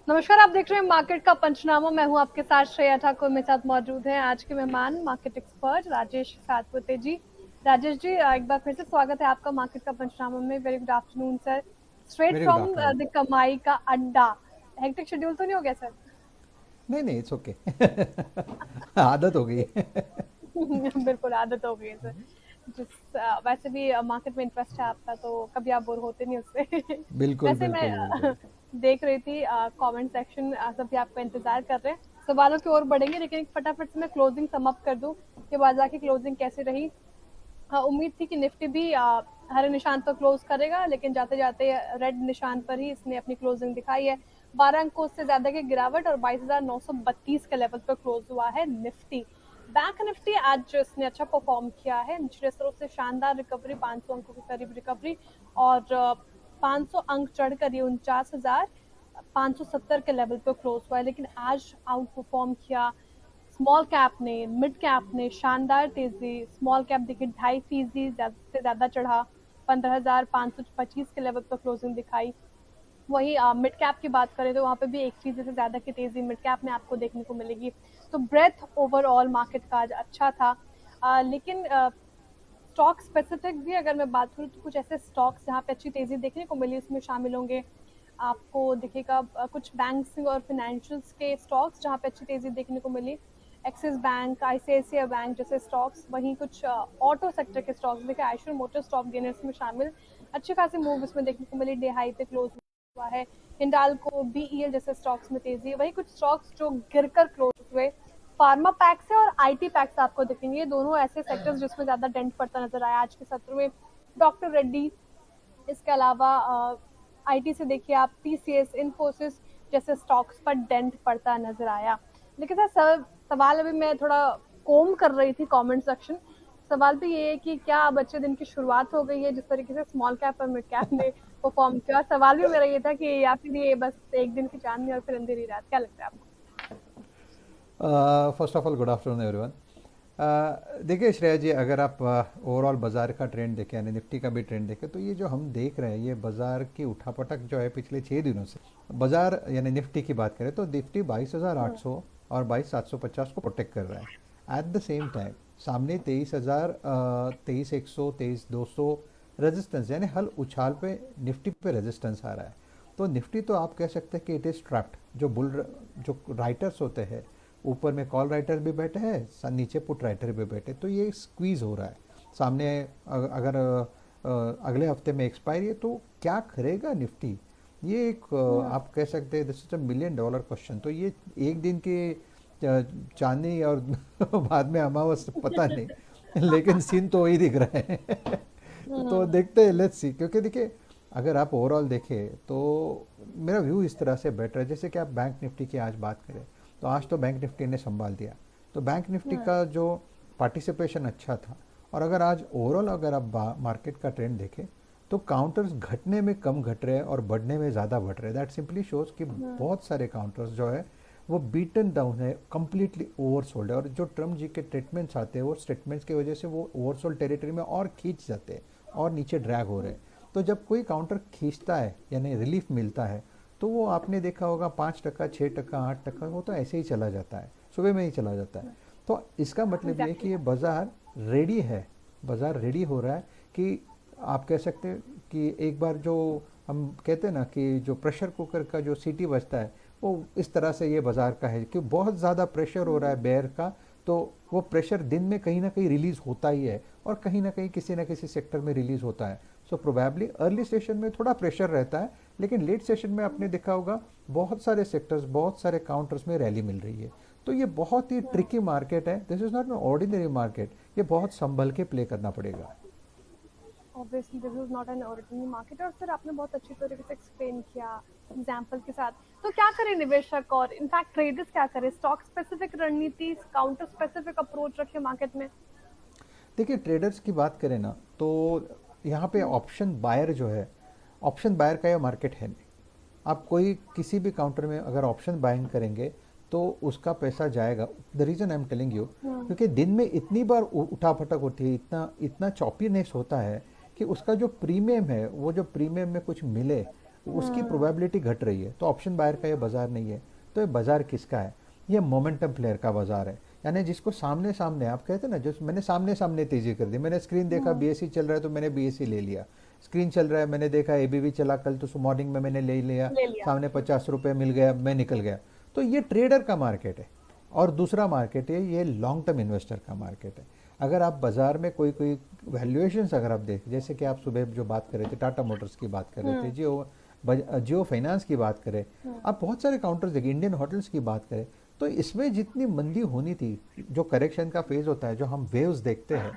नमस्कार, आप देख रहे हैं मार्केट का पंचनामा। मैं हूं आपके साथ श्रेया ठाकुर। मेरे साथ मौजूद हैं आज के मेहमान मार्केट एक्सपर्ट राजेश सातपुते जी। राजेश जी, एक बार फिर से स्वागत है आपका मार्केट का पंचनामा में। Very good afternoon sir. Straight very good from afternoon. The कमाई का अड्डा। हेक्टिक शेड्यूल तो नहीं हो गया सर? नहीं नहीं, इट्स ओके। आदत हो गई। बिल्कुल आदत हो गई है सर। वैसे भी मार्केट में इंटरेस्ट है आपका, तो कभी आप बोर होते नहीं उससे। बिल्कुल वैसे मैं बिल्कुल बिल्कुल। देख रही थी कमेंट सेक्शन, सभी आपका इंतजार कर रहे हैं। सवालों की ओर बढ़ेंगे, लेकिन एक फटाफट से मैं क्लोजिंग सम अप कर दूं कि बाजार की क्लोजिंग कैसी रही। हाँ, उम्मीद थी कि निफ्टी भी हरे निशान पर क्लोज करेगा, लेकिन जाते जाते रेड निशान पर ही इसने अपनी क्लोजिंग दिखाई है। 12 अंकों से ज्यादा की गिरावट और 22,932 के लेवल पर क्लोज हुआ है निफ्टी। बैंक निफ्टी आज इसने अच्छा परफॉर्म किया है। निचले स्तरों से शानदार रिकवरी, 500 अंकों के करीब रिकवरी, और 500 अंक चढ़कर ये 49,570 के लेवल पर क्लोज हुआ है। लेकिन आज आउट परफॉर्म किया स्मॉल कैप ने, मिड कैप ने शानदार तेजी। स्मॉल कैप देखिए 2.5% से ज्यादा चढ़ा, 15,525 के लेवल पर क्लोजिंग दिखाई। वही मिड कैप की बात करें तो वहाँ पे भी 1% से ज्यादा की तेजी मिड कैप में आपको देखने को मिलेगी। तो ब्रेथ ओवरऑल मार्केट का आज अच्छा था। लेकिन स्टॉक स्पेसिफिक भी अगर मैं बात करूँ तो कुछ ऐसे स्टॉक्स जहाँ पे अच्छी तेजी देखने को मिली उसमें शामिल होंगे। आपको दिखेगा कुछ बैंक्स और फाइनेंशियल्स के स्टॉक्स जहाँ पे अच्छी तेजी देखने को मिली। एक्सिस बैंक, आईसीआईसीआई बैंक जैसे स्टॉक्स। वहीं कुछ ऑटो सेक्टर के स्टॉक्स देखिए, आइशर मोटर स्टॉक गेनर्स में शामिल। अच्छी खासी मूव इसमें देखने को मिली, डे हाई पे क्लोज हुआ है। हिंडाल्को, बीईएल जैसे स्टॉक्स में तेजी है। वही कुछ स्टॉक्स जो गिरकर क्लोज हुए, फार्मा पैक्स है और आईटी पैक्स आपको दिखेंगे। ये दोनों ऐसे सेक्टर्स जिसमें ज्यादा डेंट पड़ता नजर आया आज के सत्र में। डॉक्टर रेड्डी, इसके अलावा आईटी से देखिए आप टीसीएस, इन्फोसिस जैसे स्टॉक्स पर डेंट पड़ता नजर आया। लेकिन सर सवाल अभी मैं थोड़ा कोम कर रही थी कमेंट सेक्शन। सवाल भी ये है कि क्या अब अच्छे दिन की शुरुआत हो गई है जिस तरीके से स्मॉल कैप और मिड कैप ने परफॉर्म किया। सवाल भी मेरा ये था कि या फिर ये बस एक दिन की चांदनी और फिर अंधेरी रात, क्या लगता है आपको? First of all good afternoon everyone. देखिए श्रेया जी, अगर आप ओवरऑल बाज़ार का ट्रेंड देखें यानी निफ्टी का भी ट्रेंड देखें तो ये जो हम देख रहे हैं ये बाज़ार की उठापटक जो है पिछले 6 दिनों से बाज़ार यानी निफ्टी की बात करें तो निफ्टी 22,800 और 22,750 को प्रोटेक्ट कर रहा है। एट द सेम टाइम सामने 23,000, 23,100, 23,200 रेजिस्टेंस यानी हल उछाल पे निफ्टी पे रेजिस्टेंस आ रहा है। तो निफ्टी तो आप कह सकते हैं कि इट इज़ ट्रैप्ड। जो राइटर्स होते हैं, ऊपर में कॉल राइटर भी बैठे हैं, नीचे पुट राइटर भी बैठे, तो ये स्क्वीज हो रहा है सामने। अगर अगले हफ्ते में एक्सपायरी है तो क्या करेगा निफ्टी? ये एक आप कह सकते हैं दिस इज $1 million क्वेश्चन। तो ये एक दिन के चांदनी और बाद में अमावस पता नहीं, लेकिन सीन तो वही दिख रहा है। तो देखते हैं, लेट्स सी। क्योंकि देखिए, अगर आप ओवरऑल देखें तो मेरा व्यू इस तरह से बेटर है। जैसे कि आप बैंक निफ्टी की आज बात करें तो आज तो बैंक निफ्टी ने संभाल दिया। तो बैंक निफ्टी का जो पार्टिसिपेशन अच्छा था। और अगर आज ओवरऑल अगर आप मार्केट का ट्रेंड देखें तो काउंटर्स घटने में कम घट रहे हैं और बढ़ने में ज़्यादा बढ़ रहे हैं। दैट सिंपली शोज कि बहुत सारे काउंटर्स जो है वो बीटन डाउन है, कम्प्लीटली ओवरसोल्ड है। और जो ट्रम्प जी के स्टेटमेंट्स आते हैं वो स्टेटमेंट्स की वजह से वो ओवरसोल्ड टेरिटरी में और खींच जाते हैं और नीचे ड्रैग हो रहे हैं। तो जब कोई काउंटर खींचता है यानी रिलीफ मिलता है तो वो आपने देखा होगा 5%, 6%, 8%, वो तो ऐसे ही चला जाता है, सुबह में ही चला जाता है। तो इसका मतलब ये है कि एग्जैक्टली। ये बाज़ार रेडी है, बाज़ार रेडी हो रहा है कि आप कह सकते हैं कि एक बार जो हम कहते हैं ना कि जो प्रेशर कुकर का जो सीटी बजता है वो इस तरह से ये बाज़ार का है कि बहुत ज़्यादा प्रेशर हो रहा है बेयर का। तो वो प्रेशर दिन में कहीं ना कहीं रिलीज़ होता ही है और कहीं ना कहीं किसी ना किसी सेक्टर में रिलीज़ होता है। सो प्रोबेबली अर्ली सेशन में थोड़ा प्रेशर रहता है, लेकिन लेट सेशन में आपने देखा होगा बहुत सारे सेक्टर्स, बहुत सारे काउंटर्स में रैली मिल रही है। तो ये बहुत ही ट्रिकी मार्केट है, this is not an ordinary market. ये बहुत संभल के प्ले करना पड़ेगा। Obviously this is not an ordinary market. और सर आपने बहुत अच्छी तरीके से एक्सप्लेन किया एग्जाम्पल के साथ। तो क्या करे निवेशक और इनफैक्ट ट्रेडर्स, क्या करे? स्टॉक स्पेसिफिक रणनीति, काउंटर स्पेसिफिक अप्रोच रखे मार्केट में? देखिए, ट्रेडर्स की बात करें ना तो यहाँ पे ऑप्शन बायर जो है, ऑप्शन बायर का यह मार्केट है नहीं। आप कोई किसी भी काउंटर में अगर ऑप्शन बाइंग करेंगे तो उसका पैसा जाएगा। The reason I am telling you, क्योंकि दिन में इतनी बार उठापटक होती है, इतना इतना चॉपीनेस होता है कि उसका जो प्रीमियम है वो जो प्रीमियम में कुछ मिले उसकी प्रोबेबिलिटी घट रही है, तो ऑप्शन बायर का ये बाजार नहीं है। तो ये बाजार किसका है? ये मोमेंटम प्लेयर का बाजार है, यानी जिसको सामने सामने, आप कहते हैं ना, जो मैंने सामने सामने तेजी कर दी, मैंने स्क्रीन देखा बीएससी चल रहा है तो मैंने बीएससी ले लिया, स्क्रीन चल रहा है मैंने देखा एबीवी चला कल तो मॉर्निंग में मैंने ले लिया, ले लिया। सामने 50 रुपये मिल गया, मैं निकल गया। तो ये ट्रेडर का मार्केट है। और दूसरा मार्केट है ये लॉन्ग टर्म इन्वेस्टर का मार्केट है। अगर आप बाजार में कोई कोई वैल्यूएशंस अगर आप देख, जैसे कि आप सुबह जो बात कर रहे थे टाटा मोटर्स की बात कर रहे थे, जियो फाइनेंस की बात करें, आप बहुत सारे काउंटर्स देखिए, इंडियन होटल्स की बात करें, तो इसमें जितनी मंदी होनी थी, जो करेक्शन का फेज होता है, जो हम वेव्स देखते हैं,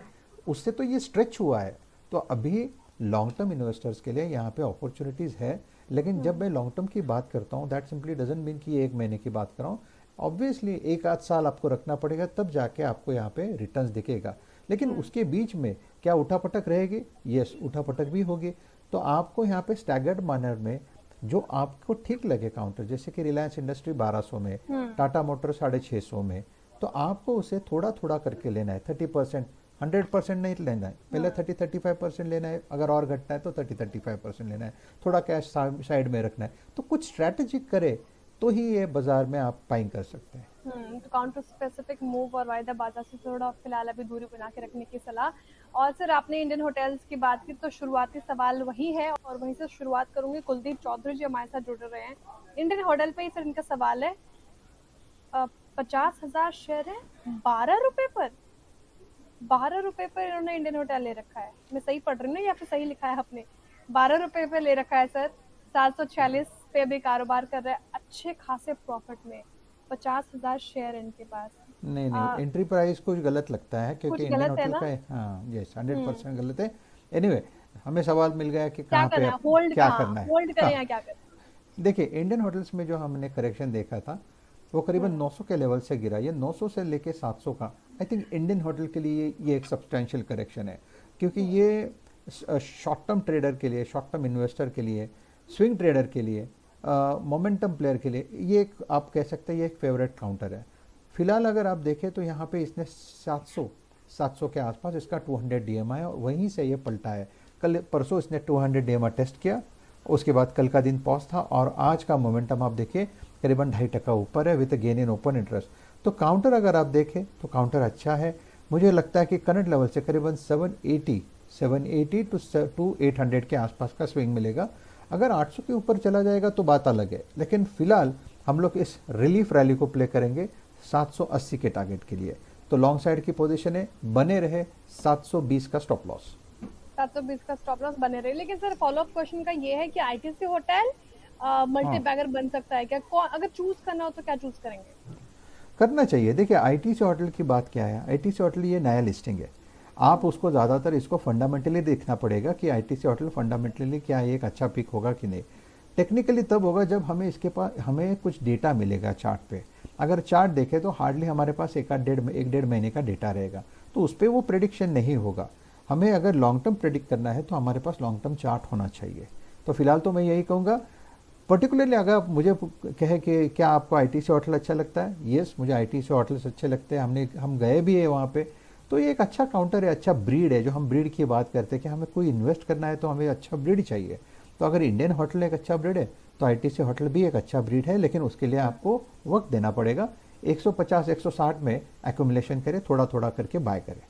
उससे तो ये स्ट्रेच हुआ है। तो अभी लॉन्ग टर्म इन्वेस्टर्स के लिए यहाँ पे अपॉर्चुनिटीज़ है। लेकिन जब मैं लॉन्ग टर्म की बात करता हूँ, दैट सिंपली डजंट मीन कि एक महीने की बात कर रहा हूँ। ऑब्वियसली एक आध साल आपको रखना पड़ेगा, तब जाके आपको यहाँ पे रिटर्न्स दिखेगा। लेकिन उसके बीच में क्या उठापटक रहेगी? यस, उठापटक भी होगी। तो आपको यहाँ पे स्टैगर्ड मैनर में जो आपको ठीक लगे काउंटर, जैसे कि रिलायंस इंडस्ट्री 1200 में, टाटा मोटर 650 में, तो आपको उसे थोड़ा थोड़ा करके लेना है। 30%, 100% नहीं लेना है, पहले 30-35% लेना है, अगर और घटना है तो 30-35% लेना है, थोड़ा कैश साइड में रखना है। तो कुछ स्ट्रैटेजी करे तो ही ये बाजार में आप बाइंग कर सकते हैं। तो काउंटर स्पेसिफिक मूव और वायदा बाजार से थोड़ा फिलहाल अभी दूरी बना के रखने की सलाह। और सर आपने इंडियन होटल्स की बात की, तो शुरुआती सवाल वही है और वहीं से शुरुआत करूंगी। कुलदीप चौधरी जी हमारे साथ जुड़ रहे हैं इंडियन होटल पे ही। सर इनका सवाल है 50,000 शेयर है 12 रुपए पर, 12 रुपए पर इन्होंने इंडियन होटल ले रखा है। मैं सही पढ़ रही हूँ ना या फिर सही लिखा है आपने? 12 रुपए पे ले रखा है सर, 746 पे भी कारोबार कर रहा है अच्छे खासे प्रॉफिट में। 50,000 शेयर इनके पास। नहीं नहीं, एंट्री प्राइस कुछ गलत लगता है, क्योंकि कुछ इंडियन गलत है होटल ना? का, हाँ यस, 100% गलत है। एनीवे, हमें सवाल मिल गया कि क्या कहाँ पे करना है, आप होल्ड क्या कहाँ, करना है। होल्ड करें या हाँ, क्या करें? देखिए इंडियन होटल्स में जो हमने करेक्शन देखा था वो करीबन 900 के लेवल से गिरा। ये 900 से लेके 700 का, आई थिंक इंडियन होटल के लिए ये एक सब्सटेंशियल करेक्शन है, क्योंकि ये शॉर्ट टर्म ट्रेडर के लिए, शॉर्ट टर्म इन्वेस्टर के लिए, स्विंग ट्रेडर के लिए, मोमेंटम प्लेयर के लिए ये एक, आप कह सकते हैं ये एक फेवरेट काउंटर है। फिलहाल अगर आप देखें तो यहाँ पे इसने 700 के आसपास इसका 200 डीएमआई और वहीं से ये पलटा है। कल परसों इसने 200 डीएमआई टेस्ट किया, उसके बाद कल का दिन पॉज था और आज का मोमेंटम आप देखिए करीबन 2.5% ऊपर है with gain in open interest. तो काउंटर अगर आप देखें तो काउंटर अच्छा है। मुझे लगता है कि करंट लेवल से करीबन 780 टू 800 के आसपास का स्विंग मिलेगा। अगर 800 के ऊपर चला जाएगा तो बात अलग है, लेकिन फिलहाल हम लोग इस रिलीफ रैली को प्ले करेंगे 780 के टारगेट के लिए। तो लॉन्ग साइड की पोजीशन है, बने रहे 720 का स्टॉप लॉस। 720 का स्टॉप लॉस बने रहे। लेकिन सर फॉलो अप क्वेश्चन का ये है कि आईटीसी होटल मल्टी बैगर बन सकता है क्या? कौन अगर चूज करना हो तो क्या चूज करेंगे? करना चाहिए। देखिए आईटीसी होटल की बात क्या है, आईटीसी होटल ये नया लिस्टिंग है, आप उसको ज़्यादातर इसको फंडामेंटली देखना पड़ेगा कि आईटीसी होटल फंडामेंटली क्या एक अच्छा पिक होगा कि नहीं। टेक्निकली तब होगा जब हमें इसके पास हमें कुछ डेटा मिलेगा चार्ट पे। अगर चार्ट देखें तो हार्डली हमारे पास एक डेढ़ महीने का डेटा रहेगा, तो उस पर वो प्रेडिक्शन नहीं होगा। हमें अगर लॉन्ग टर्म प्रेडिक्ट करना है तो हमारे पास लॉन्ग टर्म चार्ट होना चाहिए। तो फिलहाल तो मैं यही कहूँगा, पर्टिकुलरली अगर आप मुझे कहे कि क्या आपको आईटीसी होटल अच्छा लगता है, यस मुझे आईटीसी होटल्स अच्छे लगते हैं, हम गए भी है वहाँ पे। तो ये एक अच्छा काउंटर है, अच्छा ब्रीड है। जो हम ब्रीड की बात करते हैं कि हमें कोई इन्वेस्ट करना है तो हमें अच्छा ब्रीड चाहिए, तो अगर इंडियन होटल एक अच्छा ब्रीड है तो आईटीसी होटल भी एक अच्छा ब्रीड है, लेकिन उसके लिए आपको वक्त देना पड़ेगा। 150-160 में एक्यूमुलेशन करें, थोड़ा थोड़ा करके बाय करें।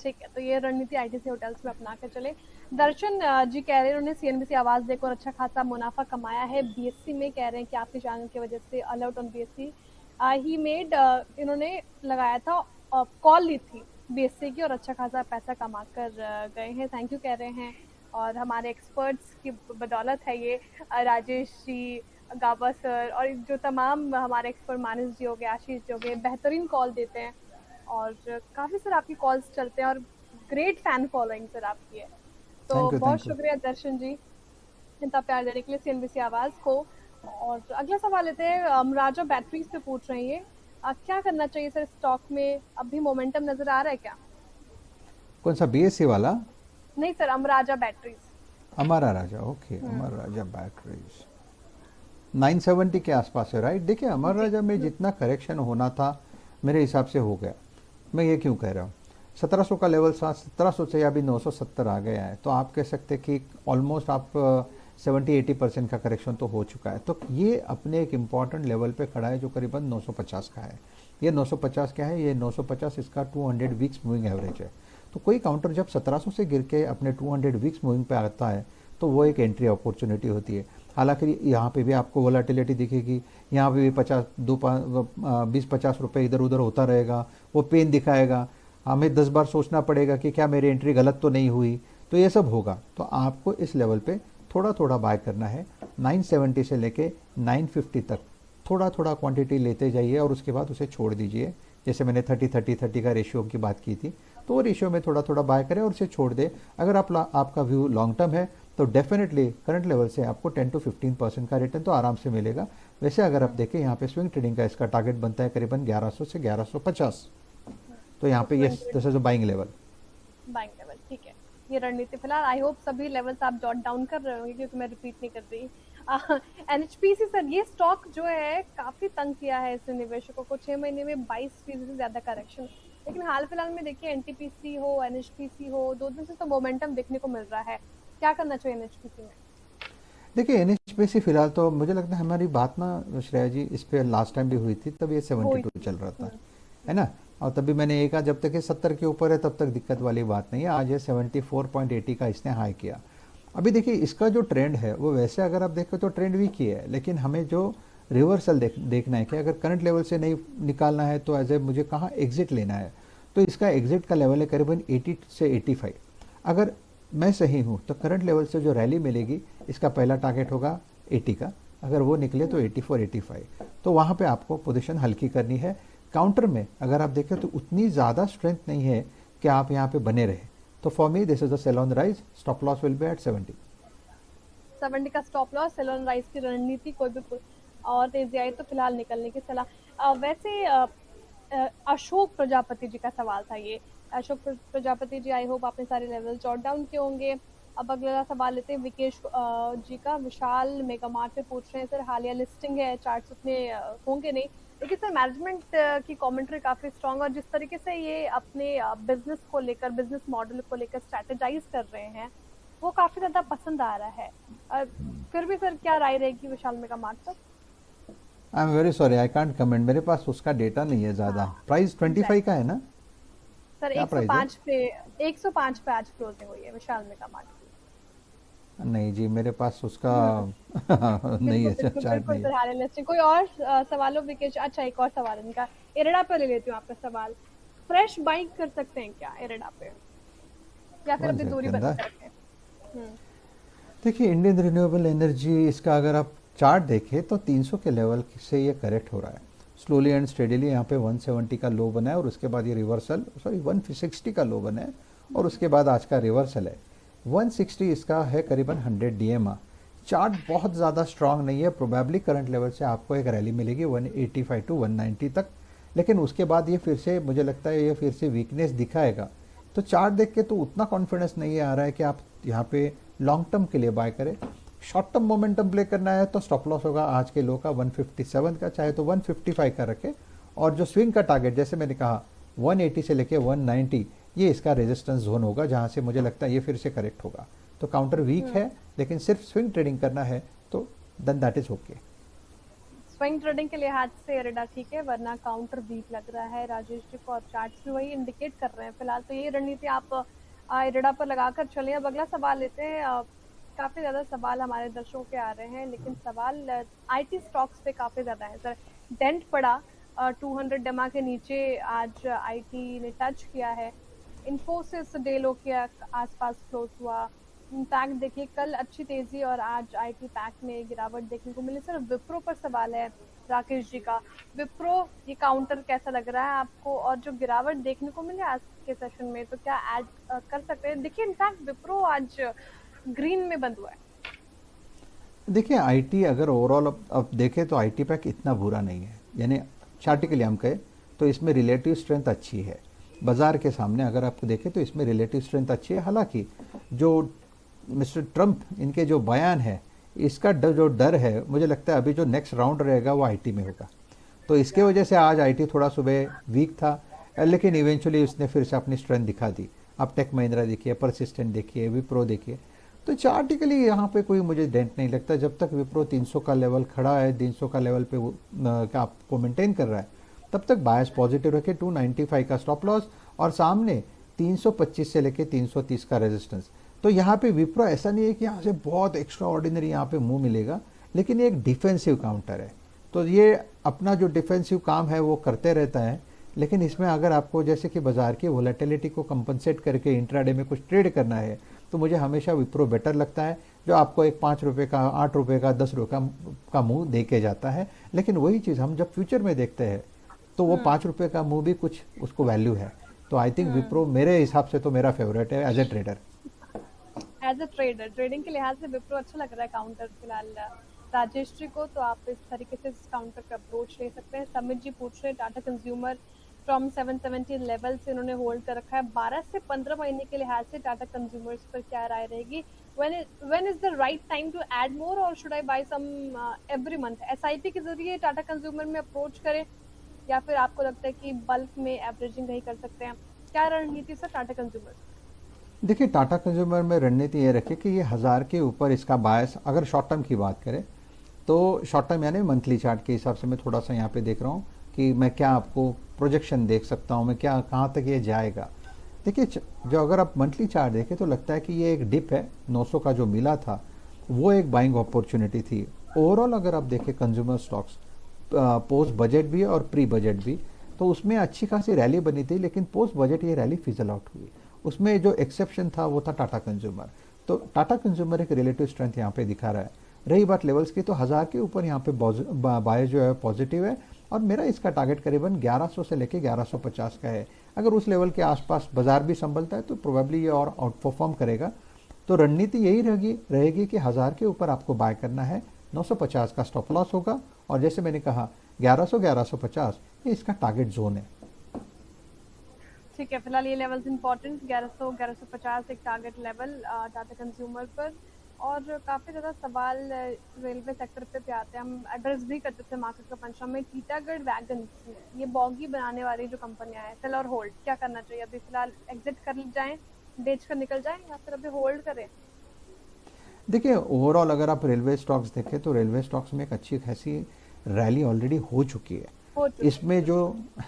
ठीक है, तो ये रणनीति आईटीसी होटल्स में अपना कर चले। दर्शन जी कह रहे हैं उन्होंने सीएनबीसी आवाज देकर अच्छा खासा मुनाफा कमाया है बीएससी में। कह रहे हैं कि आपके चैनल की वजह से alert on BSc he made, इन्होंने लगाया था, कॉल ली थी बीएससी की और अच्छा खासा पैसा कमा कर गए हैं। थैंक यू कह रहे हैं। और हमारे एक्सपर्ट्स की बदौलत है ये, राजेश जी, गाबा सर और जो तमाम हमारे एक्सपर्ट मानस जी हो गए, आशीष जी हो गए, बेहतरीन कॉल देते हैं और काफ़ी सर आपकी कॉल्स चलते हैं और ग्रेट फैन फॉलोइंग सर आपकी है। तो थैंक बहुत यू। शुक्रिया दर्शन जी इतना प्यार देने के लिए सीएनबीसी आवाज़ को। और अगला सवाल लेते हैं, राजा बैटरीज पे पूछ रही है, क्या करना चाहिए सर स्टॉक में? अभी मोमेंटम नजर आ रहा है क्या? कौन सा, बीएससी वाला? नहीं सर, अमराजा बैटरीज। अमरा राजा, ओके, अमर राजा बैटरीज 970 के आसपास है, राइट। देखिए अमर राजा में जितना करेक्शन होना था मेरे हिसाब से हो गया। मैं ये क्यों कह रहा हूँ, 1700 का लेवल था, 1700 से अभी 970 आ गया है, तो आप कह सकते कि ऑलमोस्ट आप 70-80% का करेक्शन तो हो चुका है। तो ये अपने एक इम्पॉर्टेंट लेवल पे खड़ा है जो करीबन 950 का है। ये 950 क्या है, ये 950 इसका 200 वीक्स मूविंग एवरेज है। तो कोई काउंटर जब 1700 से गिर के अपने 200 वीक्स मूविंग पे आता है तो वो एक एंट्री अपॉर्चुनिटी होती है। हालांकि यहाँ पे भी आपको वोलेटिलिटी दिखेगी, यहाँ पे भी 20-50 रुपये इधर उधर होता रहेगा, वो पेन दिखाएगा, हमें 10 बार सोचना पड़ेगा कि क्या मेरी एंट्री गलत तो नहीं हुई, तो ये सब होगा। तो आपको इस लेवल पे थोड़ा थोड़ा बाय करना है। 970 से लेके 950 तक थोड़ा थोड़ा क्वांटिटी लेते जाइए और उसके बाद उसे छोड़ दीजिए। जैसे मैंने 30-30-30 का रेशियो की बात की थी, तो वो रेशियो में थोड़ा थोड़ा बाय करें और उसे छोड़ दे। अगर आपका व्यू लॉन्ग टर्म है तो डेफिनेटली करंट लेवल से आपको 10-15% का रिटर्न तो आराम से मिलेगा। वैसे अगर आप देखें यहाँ पे स्विंग ट्रेडिंग का इसका टारगेट बनता है करीबन 1100 से 1150। तो यहाँ पे yes, this is a buying level. Buying level, ठीक है। ये रणनीति फिलहाल आई होप सभी लेवल्स आप जॉट डाउन कर रहे होंगे क्योंकि मैं रिपीट नहीं कर रही। एनएचपीसी सर, ये स्टॉक जो है काफी तंग किया है इसने निवेशकों को, 6 महीने में 22% से ज्यादा करेक्शन। लेकिन हाल फिलहाल में देखिए एनटीपीसी हो, एनएचपीसी हो, 2 दिन से तो मोमेंटम देखने को मिल रहा है। क्या करना चाहिए एनएचपीसी में? देखिए एनएचपीसी फिलहाल तो मुझे लगता है हमारी बात ना श्रेया जी इस पे लास्ट टाइम भी हुई थी, तब ये वो 72 चल रहा था, है ना। और तभी मैंने एक जब तक ये 70 के ऊपर है तब तक दिक्कत वाली बात नहीं है। आज ये 74.80 का इसने हाई किया। अभी देखिए इसका जो ट्रेंड है वो वैसे अगर आप देखो तो ट्रेंड वीक ही है, लेकिन हमें जो रिवर्सल देखना है कि अगर करंट लेवल से नहीं निकालना है तो एज ए मुझे कहाँ एग्जिट लेना है। तो इसका एग्जिट का लेवल है करीबन 80 से 85। अगर मैं सही हूँ तो करंट लेवल से जो रैली मिलेगी इसका पहला टारगेट होगा 80 का, अगर वो निकले तो 84-85, तो वहाँ पे आपको पोजीशन हल्की करनी है। काउंटर में अगर आप देखें तो उतनी ज़्यादा स्ट्रेंथ नहीं है कि आप यहाँ पे बने रहे। तो for me this is the sell on rise, stop loss will be at 70। 70 का stop loss, sell on rise की रणनीति, कोई भी और तेजी आई तो फिलहाल निकलने की सलाह। वैसे अशोक प्रजापति जी का सवाल था ये। अशोक प्रजापति जी, आई होप आपने सारे लेवल जॉट डाउन किए होंगे। अब अगला सवाल लेते हैं विकेश जी का। विशाल मेगा मार्ट से पूछ रहे हैं, सर हालिया लिस्टिंग है, चार्ट्स उतने होंगे नहीं, लेकिन सर मैनेजमेंट की कमेंट्री काफी स्ट्रांग, और जिस तरीके से ये अपने बिजनेस को लेकर, बिजनेस मॉडल को लेकर स्ट्रेटेजाइज कर रहे हैं, वो काफी ज्यादा पसंद आ रहा है। फिर भी सर क्या राय रहेगी विशाल मेगा मार्ट पर? I am very sorry, I can't comment, मेरे पास उसका डेटा नहीं है ज़्यादा। हाँ, प्राइस 25 का है ना, सर क्या प्राइस है? 105 पे आज क्लोजिंग हुई है विशाल मेगा मार्ट की। नहीं जी, मेरे पास उसका नहीं बिल्कुल है, बिल्कुल चार्ट बिल्कुल नहीं है। सर, हाल लिस्टिंग। कोई और सवाल हो विकेश? अच्छा, एक और सवाल है इनका। एरेडा पे ले लेती हूँ आपका सवाल। फ्रेश बाइंग कर सकते हैं क्या एरेडा पे, या फिर वन अपनी दूरी सेकंड, बना के रखें? देखिए इंडियन रिन्यूएबल एनर्जी, इसका अगर आप चार्ट देखें तो 300 के लेवल से ये करेक्ट हो रहा है स्लोली एंड स्टेडीली। यहाँ पे 170 का लो बना है और उसके बाद ये रिवर्सल, सॉरी 160 का लो बना है और उसके बाद आज का रिवर्सल है। 160 इसका है करीबन 100 डीएमआ। चार्ट बहुत ज़्यादा स्ट्रांग नहीं है, प्रोबेबली करंट लेवल से आपको एक रैली मिलेगी 185 टू 190 तक, लेकिन उसके बाद ये फिर से मुझे लगता है ये फिर से वीकनेस दिखाएगा। तो चार्ट देख के तो उतना कॉन्फिडेंस नहीं आ रहा है कि आप यहाँ पे लॉन्ग टर्म के लिए बाय करें। शॉर्ट टर्म मोमेंटम प्ले करना है तो स्टॉप लॉस होगा आज के लो का 157 का, चाहे तो 155 का रखें। और जो स्विंग का टारगेट जैसे मैंने कहा 180 से लेके 190, ये इसका रेजिस्टेंस जोन होगा जहाँ से मुझे लगता है ये फिर से करेक्ट होगा। तो काउंटर वीक है, लेकिन सिर्फ स्विंग ट्रेडिंग करना है तो then that is okay. Swing trading के लिहाज से एरेडा ठीक है, वरना काउंटर वीक लग रहा है राजेश जी को, और चार्ट्स भी वही इंडिकेट कर रहे हैं फिलहाल। तो ये रणनीति आप एरेडा पर लगाकर चलिए। अब अगला सवाल लेते हैं। काफी ज्यादा सवाल हमारे दर्शकों के आ रहे हैं, लेकिन सवाल आईटी स्टॉक्स पे काफी ज्यादा है सर। डेंट पड़ा 200 डमा के नीचे, आज आईटी ने टच किया है। इन्फोसिस डेलो के आसपास क्लोज हुआ। पैक देखिए कल अच्छी तेजी और आज आईटी पैक में गिरावट देखने को मिली। सर विप्रो पर सवाल है राकेश जी का। विप्रो ये काउंटर कैसा लग रहा है आपको, और जो गिरावट देखने को मिली आज के सेशन में, तो क्या ऐड कर सकते हैं? देखिए इनफैक्ट विप्रो आज ग्रीन में बंद हुआ है। देखिए आईटी अगर ओवरऑल अब देखें तो आईटी पैक इतना बुरा नहीं है, यानी चार्टिकली हम कहें तो इसमें रिलेटिव स्ट्रेंथ अच्छी है बाजार के सामने। अगर आप देखें तो इसमें रिलेटिव स्ट्रेंथ अच्छी है। हालांकि जो मिस्टर ट्रंप इनके जो बयान है, इसका जो डर है, मुझे लगता है अभी जो नेक्स्ट राउंड रहेगा वो आईटी में होगा। तो इसके वजह से आज आईटी थोड़ा सुबह वीक था, लेकिन इवेंचुअली उसने फिर से अपनी स्ट्रेंथ दिखा दी। आप टेक महिंद्रा देखिए, परसिस्टेंट देखिए, विप्रो देखिए, तो चार्टिकली यहाँ पे कोई मुझे डेंट नहीं लगता। जब तक विप्रो 300 का लेवल खड़ा है, 300 का लेवल पे का आपको मेंटेन कर रहा है, तब तक बायस पॉजिटिव रखे। 295 का स्टॉप लॉस और सामने 325 से लेके 330 का रेजिस्टेंस। तो यहाँ पे विप्रो ऐसा नहीं है कि यहाँ से बहुत एक्स्ट्रा ऑर्डिनरी यहाँ पे मूव मिलेगा, लेकिन ये एक डिफेंसिव काउंटर है। तो ये अपना जो डिफेंसिव काम है वो करते रहता है। लेकिन इसमें अगर आपको जैसे कि बाजार की वोलेटिलिटी को कंपनसेट करके इंट्राडे में कुछ ट्रेड करना है, तो मुझे हमेशा विप्रो बेटर लगता है, जो आपको एक 5 रुपये का, 8 रुपये का, 10 रुपये का मुंह दे के जाता है। लेकिन वही चीज़ हम जब फ्यूचर में देखते हैं तो वो 5 रुपये का मुंह भी कुछ उसको वैल्यू है। तो आई थिंक विप्रो मेरे हिसाब से तो मेरा फेवरेट है as a trader. As a trader, trading के लिहाज से विप्रो अच्छा लग रहा है काउंटर फिलहाल राजेश जी को, तो आप इस तरीके से इस काउंटर का अप्रोच ले सकते हैं। समित जी पूछ रहे हैं टाटा कंज्यूमर फ्रॉम 770 लेवल से इन्होंने होल्ड कर रखा है, 12 से 15 महीने के लिहाज से टाटा कंज्यूमर्स पर क्या राय रहेगी? when is the right time to add more or should I buy some every month? SIP के जरिए टाटा कंज्यूमर में अप्रोच करें या फिर आपको लगता है कि बल्क में एवरेजिंग ही कर सकते हैं? क्या रणनीति सर टाटा कंज्यूमर? देखिए, टाटा कंज्यूमर में रणनीति ये रखिए कि ये 1000 के ऊपर इसका बायस, अगर शॉर्ट टर्म की बात करें तो शॉर्ट टर्म यानी मंथली चार्ट के हिसाब से मैं थोड़ा सा यहाँ पे देख रहा हूँ कि मैं क्या आपको प्रोजेक्शन देख सकता हूँ, मैं क्या कहाँ तक ये जाएगा। देखिए, जो अगर आप मंथली चार्ट देखें तो लगता है कि ये एक डिप है, 900 का जो मिला था वो एक बाइंग अपॉर्चुनिटी थी। ओवरऑल अगर आप देखें कंज्यूमर स्टॉक्स पोस्ट बजट भी और प्री बजट भी, तो उसमें अच्छी खासी रैली बनी थी, लेकिन पोस्ट बजट ये रैली फिजल आउट हुई। उसमें जो एक्सेप्शन था वो था टाटा कंज्यूमर। तो टाटा कंज्यूमर एक रिलेटिव स्ट्रेंथ यहाँ पे दिखा रहा है। रही बात लेवल्स की, तो 1000 के ऊपर यहाँ पे बाय जो है पॉजिटिव है, और मेरा इसका टारगेट करीबन 1100 से लेके 1150 का है। अगर उस लेवल के आसपास बाजार भी संभलता है तो प्रोबेबली ये और आउट परफॉर्म करेगा। तो रणनीति यही रहेगी कि 1000 के ऊपर आपको बाय करना है, 950 का स्टॉप लॉस होगा, और जैसे मैंने कहा 1100 1150 ये इसका टारगेट जोन है। ठीक है, फिलहाल ये लेवल्स इंपॉर्टेंट, 1100 1150 एक टारगेट लेवल टाटा कंज्यूमर पर। और काफ़ी ज़्यादा सवाल रेलवे सेक्टर पे आते हैं, हम एड्रेस भी करते थे मार्केट का पंचम में। टीटागढ़ वैगन, ये बॉगी बनाने वाली जो कंपनियां हैं, सेल और होल्ड, क्या करना चाहिए? अभी फिलहाल एग्जिट कर जाएं, बेच कर निकल जाएं, या फिर अभी होल्ड करें? देखिए, ओवरऑल अगर आप रेलवे स्टॉक्स देखें तो रेलवे स्टॉक्स में एक अच्छी खासी रैली ऑलरेडी हो चुकी है। इसमें जो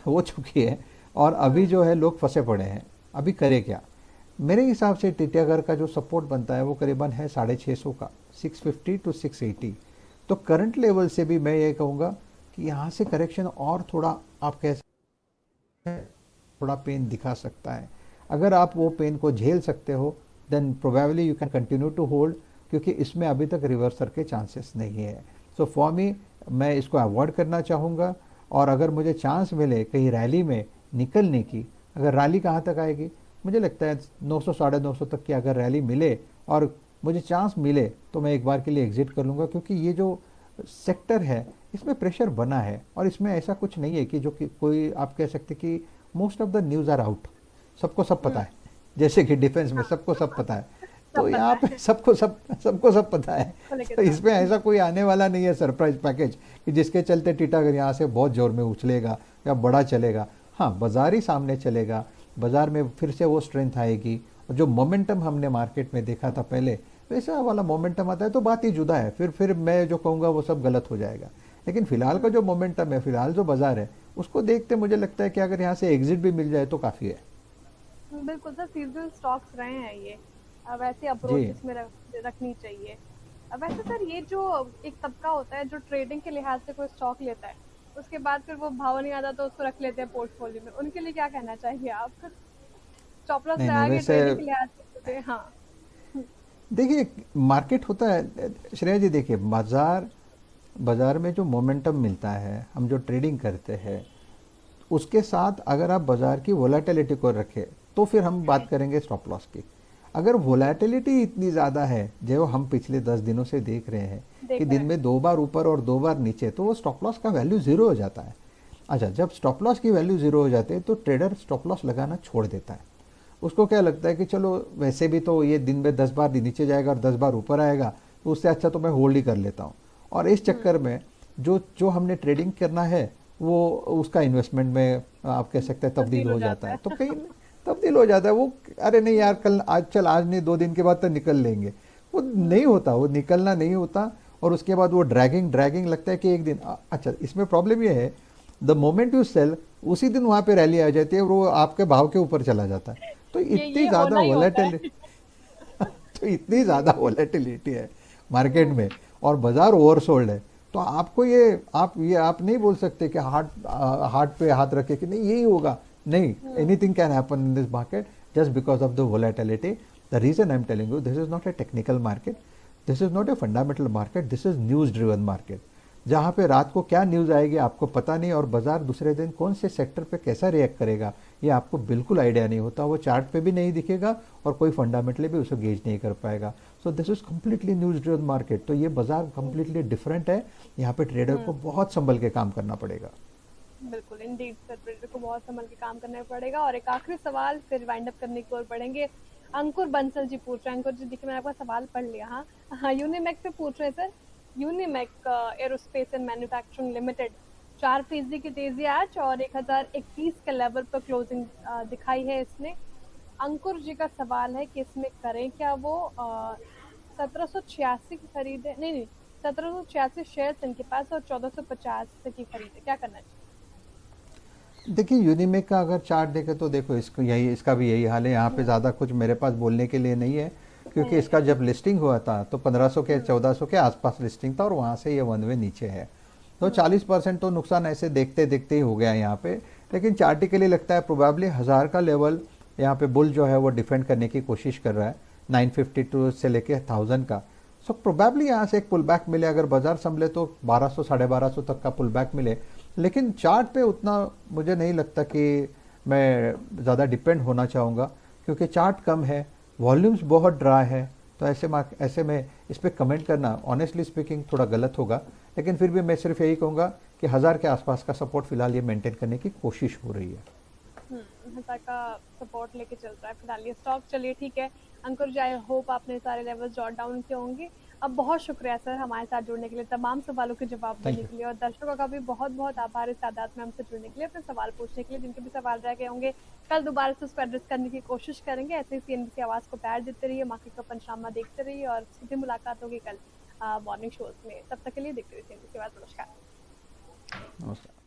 हो चुकी है, और अभी जो है लोग फंसे पड़े हैं। अभी करे क्या? मेरे हिसाब से टीटागढ़ का जो सपोर्ट बनता है वो करीबन है 650 का, 650 टू 680। तो करंट लेवल से भी मैं ये कहूँगा कि यहाँ से करेक्शन और थोड़ा आप कह सकते हैं थोड़ा पेन दिखा सकता है। अगर आप वो पेन को झेल सकते हो then probably you can continue to hold, क्योंकि इसमें अभी तक रिवर्सल के चांसेस नहीं है। सो फॉर मी, मैं इसको अवॉइड करना चाहूँगा। और अगर मुझे चांस मिले कहीं रैली में निकलने की, अगर रैली कहाँ तक आएगी, मुझे लगता है 900 950 तक की अगर रैली मिले और मुझे चांस मिले तो मैं एक बार के लिए एग्जिट कर लूँगा, क्योंकि ये जो सेक्टर है इसमें प्रेशर बना है, और इसमें ऐसा कुछ नहीं है कि जो कि कोई आप कह सकते कि most of the news are out, सबको सब पता है। जैसे कि डिफेंस में सबको सब पता है, तो यहाँ पे सबको सब पता है। तो इसमें ऐसा कोई आने वाला नहीं है सरप्राइज पैकेज कि जिसके चलते टीटागढ़ यहाँ से बहुत जोर में उछलेगा या बड़ा चलेगा। हाँ, बाजार ही सामने चलेगा, बाजार में फिर से वो स्ट्रेंथ आएगी, और जो मोमेंटम हमने मार्केट में देखा था पहले, वैसा वाला मोमेंटम आता है तो बात ही जुदा है। फिर मैं जो कहूँगा वो सब गलत हो जाएगा। लेकिन फिलहाल का जो मोमेंटम है, फिलहाल जो बाजार है, उसको देखते मुझे लगता है कि अगर यहाँ से एग्जिट भी मिल जाए तो काफ़ी है। बिल्कुल सर, सीजनल स्टॉक्स रहे हैं ये, वैसे अप्रोच इसमें रखनी चाहिए। वैसे सर, ये जो एक तबका होता है जो ट्रेडिंग के लिहाज से कोई स्टॉक लेता है, उसके बाद फिर वो भाव नहीं आता तो उसको रख लेते हैं पोर्टफोलियो में, उनके लिए क्या कहना चाहिए आप? स्टॉप लॉस लगा के ट्रेडिंग के लिहाज से? हाँ, देखिए, मार्केट होता है श्रेया जी, देखिए बाजार में जो मोमेंटम मिलता है, हम जो ट्रेडिंग करते हैं उसके साथ अगर आप बाजार की वोलेटिलिटी को रखें तो फिर हम बात करेंगे स्टॉप लॉस की। अगर वोलेटिलिटी इतनी ज़्यादा है जो हम पिछले 10 दिनों से देख रहे हैं कि दिन में 2 बार ऊपर और 2 बार नीचे, तो वो स्टॉप लॉस का वैल्यू ज़ीरो हो जाता है। अच्छा, जब स्टॉप लॉस की वैल्यू ज़ीरो हो जाती है तो ट्रेडर स्टॉप लॉस लगाना छोड़ देता है। उसको क्या लगता है कि चलो वैसे भी तो ये दिन में 10 बार नीचे जाएगा और 10 बार ऊपर आएगा, तो उससे अच्छा तो मैं होल्ड ही कर लेता हूँ। और इस चक्कर में जो हमने ट्रेडिंग करना है वो उसका इन्वेस्टमेंट में आप कह सकते हैं तब्दील हो जाता है। तो कहीं तब्दील हो जाता है वो, अरे नहीं यार, कल आज नहीं 2 दिन के बाद तो निकल लेंगे। वो नहीं होता, वो निकलना नहीं होता। और उसके बाद वो ड्रैगिंग ड्रैगिंग लगता है कि एक दिन अच्छा, इसमें प्रॉब्लम ये है, द मोमेंट यू सेल उसी दिन वहाँ पे रैली आ जाती है और वो आपके भाव के ऊपर चला जाता है। तो इतनी ये ज़्यादा होना ही होता है। वोलेटिलिटी तो इतनी जी। ज़्यादा वोलेटिलिटी है मार्केट हम्म। में, और बाजार ओवरसोल्ड है। तो आपको ये आप नहीं बोल सकते कि हार्ट पे हाथ रखे कि नहीं यही होगा। नहीं, hmm. Anything can happen in this market just because of the volatility. The reason I am telling you, this is not a technical market, this is not a fundamental market, this is news driven market, जहाँ पे रात को क्या news आएगी आपको पता नहीं, और बाजार दूसरे दिन कौन से सेक्टर पे कैसा रिएक्ट करेगा ये आपको बिल्कुल आइडिया नहीं होता। वो चार्ट पे भी नहीं दिखेगा और कोई फंडामेंटली भी उसे गेज नहीं कर पाएगा। So this is completely news driven market. तो ये बाजार कम्प्लीटली डिफरेंट है, यहाँ पे ट्रेडर को हम्म। बहुत संभल के काम करना पड़ेगा। बिल्कुल इंडीड सर, ट्रेडर को बहुत संभल के काम करना पड़ेगा। और एक आखिरी सवाल फिर वाइंड अप करने की ओर बढ़ेंगे। अंकुर बंसल जी पूछ रहे हैं। अंकुर जी देखिए, मैंने आपका सवाल पढ़ लिया। हाँ हाँ, यूनिमेक पे पूछ रहे हैं sir. Unimech aerospace and manufacturing limited 4% की तेजी आज और 1021 के लेवल पर क्लोजिंग दिखाई है इसने। अंकुर जी का सवाल है कि इसमें करें क्या वो। 1786 की खरीदे, नहीं नहीं, 1786 शेयर इनके पास और 1450 की खरीदे, क्या करना चाहिए? देखिए यूनिमेक का अगर चार्ट देखें तो देखो, इसको यही, इसका भी यही हाल है। यहाँ पे ज़्यादा कुछ मेरे पास बोलने के लिए नहीं है, क्योंकि नहीं इसका है। जब लिस्टिंग हुआ था तो 1500 के हम्म। 1400 के आसपास लिस्टिंग था और वहाँ से ये वन वे नीचे है। तो हम्म। 40% तो नुकसान ऐसे देखते देखते ही हो गया यहाँ पे। लेकिन चार्टिकली लगता है प्रोबेबली 1000 का लेवल यहाँ पे बुल जो है वो डिफेंड करने की कोशिश कर रहा है, 952 से लेके 1000 का। सो प्रोबेबली यहाँ से एक पुल बैक मिले, अगर बाजार संभले तो 1200 1250 तक का पुल बैक मिले। लेकिन चार्ट पे उतना मुझे नहीं लगता कि मैं ज़्यादा डिपेंड होना चाहूँगा, क्योंकि चार्ट कम है, वॉल्यूम्स बहुत ड्राई है। तो ऐसे में इस पर कमेंट करना ऑनेस्टली स्पीकिंग थोड़ा गलत होगा। लेकिन फिर भी मैं सिर्फ यही कहूँगा कि 1000 के आसपास का सपोर्ट फिलहाल ये मेंटेन करने की कोशिश हो रही है। हिसार का सपोर्ट लेके चल रहा है फिलहाल ये स्टॉक। चलिए ठीक है अंकुर जी, आई होप आपने सारे लेवल्स जॉट डाउन किए होंगे। अब बहुत शुक्रिया सर हमारे साथ जुड़ने के लिए, तमाम सवालों के जवाब थैंक देने यू। के लिए, और दर्शकों का भी बहुत बहुत आभार इस तादाद में हमसे जुड़ने के लिए, अपने सवाल पूछने के लिए। जिनके भी सवाल रह गए होंगे कल दोबारा से उसको एड्रेस करने की कोशिश करेंगे। ऐसे ही सीएनबीसी आवाज़ को प्यार देते रहिए, मार्केट का पंचनामा देखते रहिए, और सीधे मुलाकात होगी कल मॉर्निंग शोज में। तब तक के लिए देखते रहिए सीएनबीसी आवाज़। नमस्कार। नमस्कार।